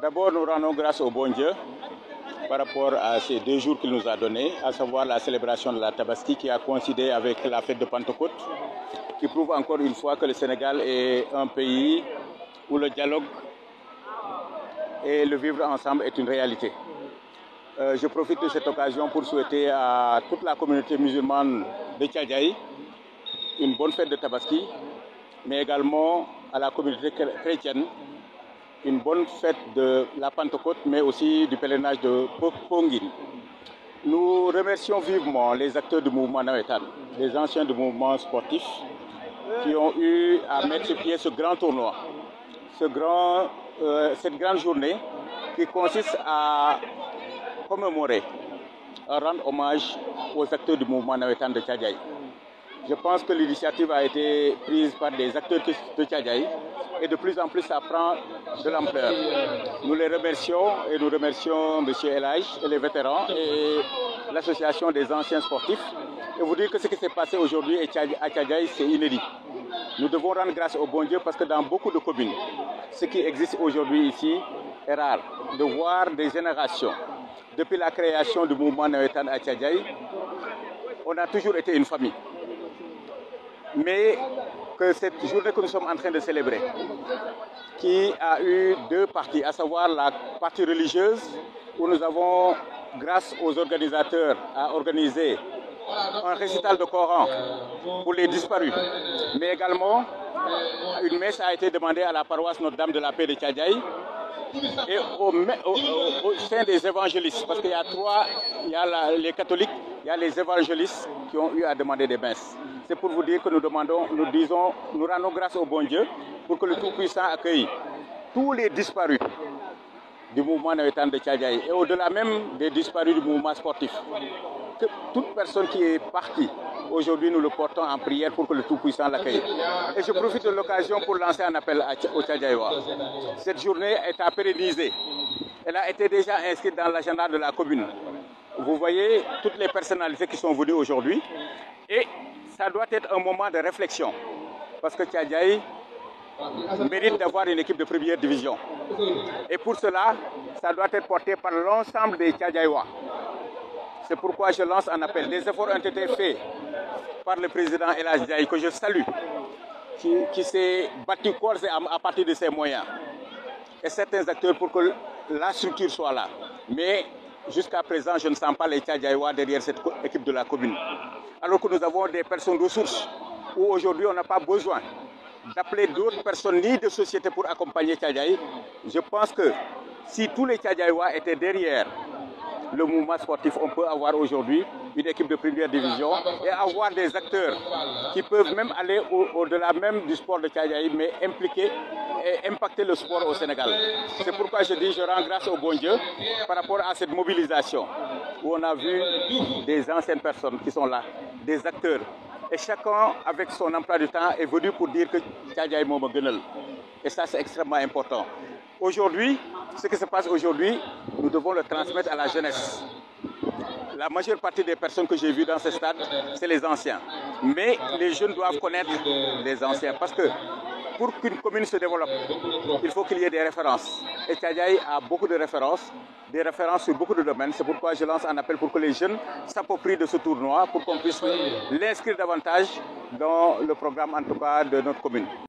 D'abord, nous rendons grâce au bon Dieu par rapport à ces 2 jours qu'il nous a donnés, à savoir la célébration de la Tabaski qui a coïncidé avec la fête de Pentecôte, qui prouve encore une fois que le Sénégal est un pays où le dialogue et le vivre ensemble est une réalité. Je profite de cette occasion pour souhaiter à toute la communauté musulmane de Thiadiaye une bonne fête de Tabaski, mais également à la communauté chrétienne une bonne fête de la Pentecôte, mais aussi du pèlerinage de Pongine. Nous remercions vivement les acteurs du mouvement Nawetan, les anciens du mouvement sportif, qui ont eu à mettre sur pied ce grand tournoi, cette grande journée qui consiste à commémorer, à rendre hommage aux acteurs du mouvement Nawetan de Thiadiaye. Je pense que l'initiative a été prise par des acteurs de Thiadiaye et de plus en plus ça prend de l'ampleur. Nous les remercions et nous remercions M. Elhaj et les vétérans et l'association des anciens sportifs et vous dire que ce qui s'est passé aujourd'hui à Thiadiaye c'est inédit. Nous devons rendre grâce au bon Dieu parce que dans beaucoup de communes, ce qui existe aujourd'hui ici est rare. De voir des générations, depuis la création du mouvement Nawetan à Thiadiaye, on a toujours été une famille. Mais que cette journée que nous sommes en train de célébrer, qui a eu 2 parties, à savoir la partie religieuse, où nous avons, grâce aux organisateurs, organisé un récital de Coran pour les disparus, mais également une messe a été demandée à la paroisse Notre-Dame de la Paix de Thiadiaye et au sein des évangélistes, parce qu'il y a 3, il y a les catholiques, il y a les évangélistes qui ont eu à demander des messes. C'est pour vous dire que nous rendons grâce au bon Dieu pour que le Tout-Puissant accueille tous les disparus du mouvement Nawetan de Thiadiaye et au-delà même des disparus du mouvement sportif. Que toute personne qui est partie, aujourd'hui nous le portons en prière pour que le Tout-Puissant l'accueille. Et je profite de l'occasion pour lancer un appel aux Thiadiayois. Cette journée est à pérenniser. Elle a été déjà inscrite dans l'agenda de la commune. Vous voyez toutes les personnalités qui sont venues aujourd'hui et ça doit être un moment de réflexion parce que Thiadiaye mérite d'avoir une équipe de première division. Et pour cela, ça doit être porté par l'ensemble des Thiadiayois. C'est pourquoi je lance un appel. Des efforts ont été faits par le président Elhaj Ndiaye, que je salue, qui s'est battu corps et âme à partir de ses moyens. Et certains acteurs pour que la structure soit là. Mais jusqu'à présent, je ne sens pas les Thiadiayois derrière cette équipe de la commune. Alors que nous avons des personnes ressources où aujourd'hui on n'a pas besoin d'appeler d'autres personnes ni de sociétés pour accompagner Thiadiaye. Je pense que si tous les Thiadiayois étaient derrière le mouvement sportif, on peut avoir aujourd'hui une équipe de première division et avoir des acteurs qui peuvent même aller au-delà même du sport de Thiadiaye, mais impliquer et impacter le sport au Sénégal. C'est pourquoi je dis, je rends grâce au bon Dieu par rapport à cette mobilisation où on a vu des anciennes personnes qui sont là, des acteurs. Et chacun, avec son emploi du temps, est venu pour dire que Thiadiaye Moma Gueunal. Et ça, c'est extrêmement important. Aujourd'hui, ce qui se passe aujourd'hui, nous devons le transmettre à la jeunesse. La majeure partie des personnes que j'ai vues dans ce stade, c'est les anciens. Mais les jeunes doivent connaître les anciens. Parce que pour qu'une commune se développe, il faut qu'il y ait des références. Et Thiadiaye a beaucoup de références, des références sur beaucoup de domaines. C'est pourquoi je lance un appel pour que les jeunes s'approprient de ce tournoi, pour qu'on puisse l'inscrire davantage dans le programme, en tout cas, de notre commune.